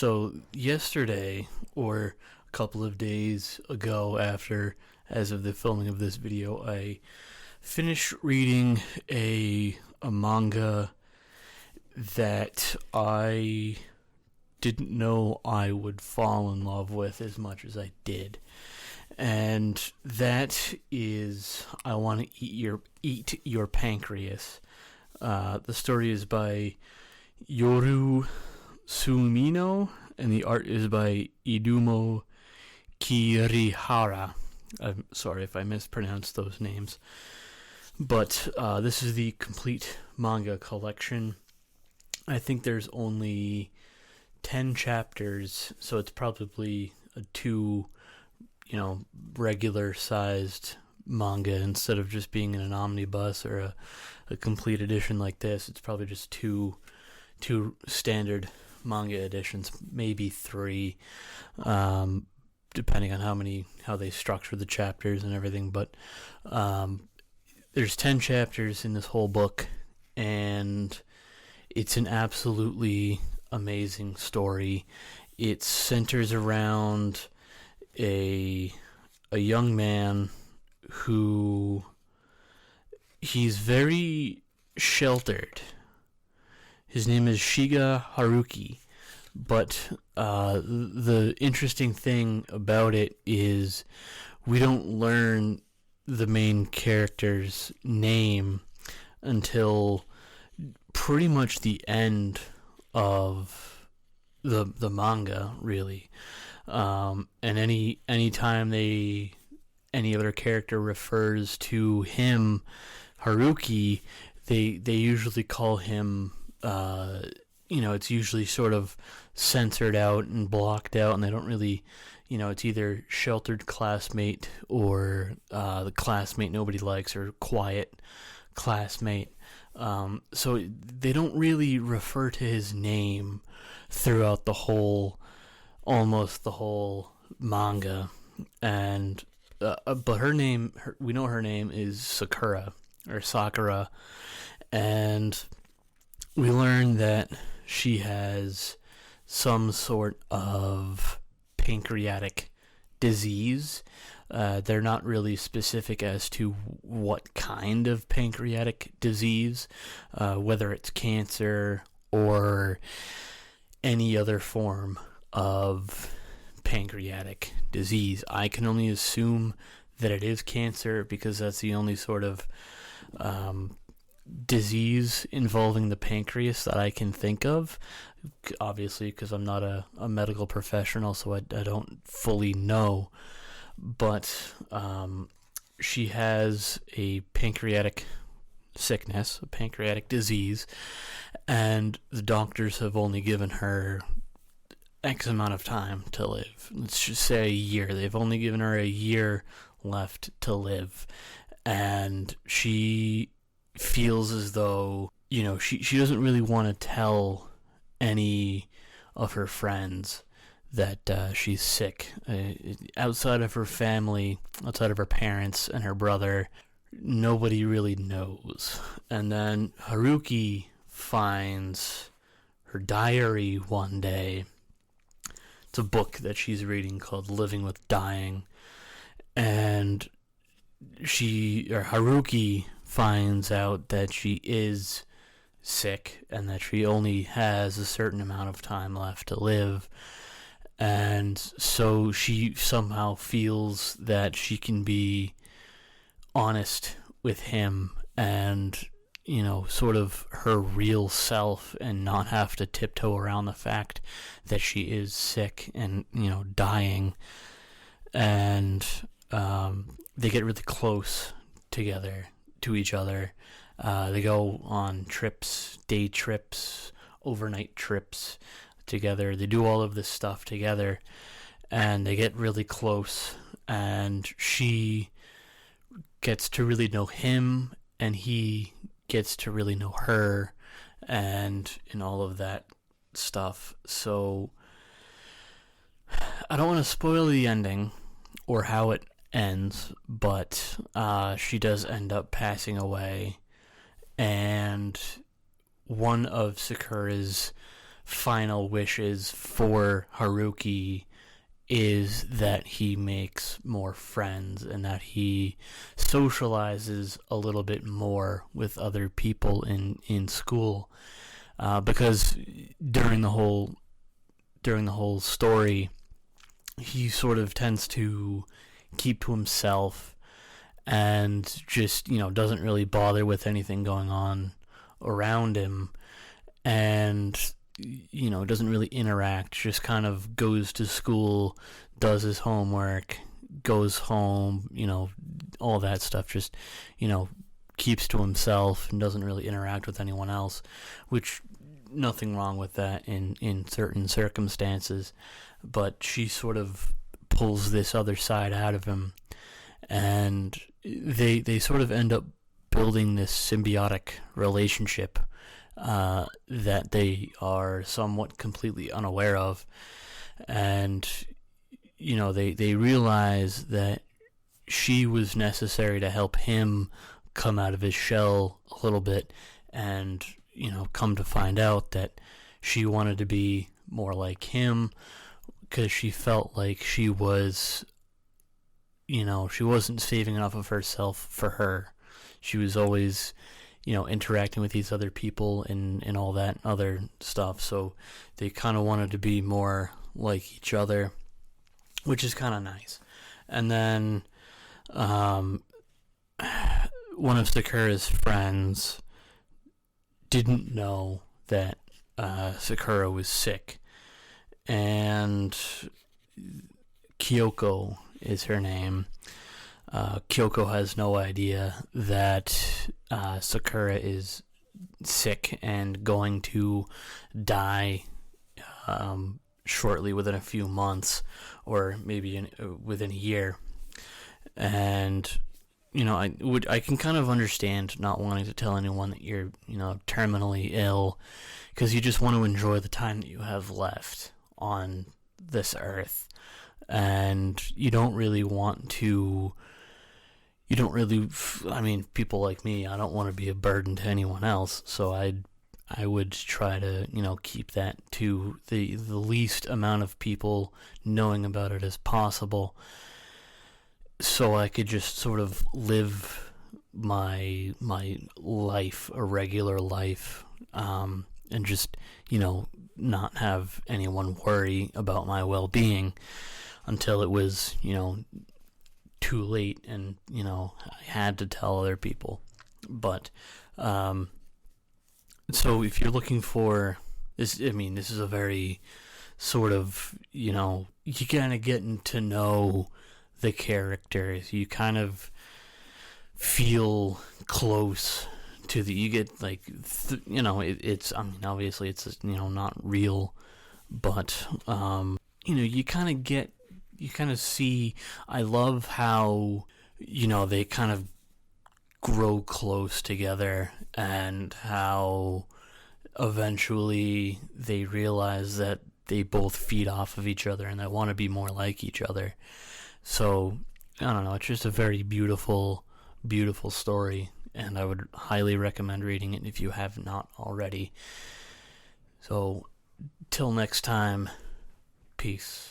So yesterday, or a couple of days ago as of the filming of this video, I finished reading a manga that I didn't know I would fall in love with as much as I did. And that is I Want to Eat Your Pancreas. The story is by Yoru Sumino, and the art is by Idumo Kirihara. I'm sorry if I mispronounced those names. But this is the complete manga collection. I think there's only 10 chapters, so it's probably a regular sized manga instead of just being in an omnibus or a complete edition like this. It's probably just two standard manga editions, maybe three, depending on how they structure the chapters and everything. But there's 10 chapters in this whole book, and it's an absolutely amazing story. It centers around a young man who he's very sheltered. His name is Shiga Haruki, but the interesting thing about it is we don't learn the main character's name until pretty much the end of the manga, really. And any time any other character refers to him, Haruki, they usually call him, it's usually sort of censored out and blocked out, and they don't really, it's either sheltered classmate or the classmate nobody likes, or quiet classmate. So they don't really refer to his name throughout almost the whole manga. And but we know her name is Sakura, and we learn that she has some sort of pancreatic disease. They're not really specific as to what kind of pancreatic disease, whether it's cancer or any other form of pancreatic disease. I can only assume that it is cancer because that's the only sort of disease involving the pancreas that I can think of. Obviously, because I'm not a medical professional, so I don't fully know. But she has a pancreatic sickness, a pancreatic disease, and the doctors have only given her X amount of time to live. Let's just say a year. They've only given her a year left to live. And she feels as though, she doesn't really want to tell any of her friends that she's sick. Outside of her family, outside of her parents and her brother, nobody really knows. And then Haruki finds her diary one day. It's a book that she's reading called Living with Dying. And Haruki finds out that she is sick and that she only has a certain amount of time left to live. And so she somehow feels that she can be honest with him and, sort of her real self, and not have to tiptoe around the fact that she is sick and, dying. And they get really close to each other. They go on trips, day trips, overnight trips together. They do all of this stuff together, and they get really close, and she gets to really know him, and he gets to really know her, and all of that stuff. So I don't want to spoil the ending or how it ends, but she does end up passing away, and one of Sakura's final wishes for Haruki is that he makes more friends and that he socializes a little bit more with other people in school. Because during the whole story, he sort of tends to keep to himself and just, doesn't really bother with anything going on around him, and doesn't really interact, just kind of goes to school, does his homework, goes home, all that stuff, just, keeps to himself and doesn't really interact with anyone else, which nothing wrong with that in certain circumstances, but she sort of pulls this other side out of him, and they sort of end up building this symbiotic relationship that they are somewhat completely unaware of. And they realize that she was necessary to help him come out of his shell a little bit, and come to find out that she wanted to be more like him, because she felt like she was, she wasn't saving enough of herself for her. She was always, interacting with these other people and all that other stuff. So they kind of wanted to be more like each other, which is kind of nice. And then one of Sakura's friends didn't know that Sakura was sick, and Kyoko is her name. Kyoko has no idea that Sakura is sick and going to die shortly, within a few months, or maybe within a year. And I can kind of understand not wanting to tell anyone that you're terminally ill, because you just want to enjoy the time that you have left on this earth, and you don't really want to. People like me, I don't want to be a burden to anyone else, so I would try to, keep that to the least amount of people knowing about it as possible, so I could just sort of live my life, a regular life, and just, not have anyone worry about my well-being until it was, too late, and I had to tell other people. But so if you're looking for this, this is a very sort of, you kind of getting to know the characters, you kind of feel close to you get like it's obviously it's not real, but you kind of see. I love how they kind of grow close together, and how eventually they realize that they both feed off of each other and they want to be more like each other. So I don't know, it's just a very beautiful story, and I would highly recommend reading it if you have not already. So till next time, peace.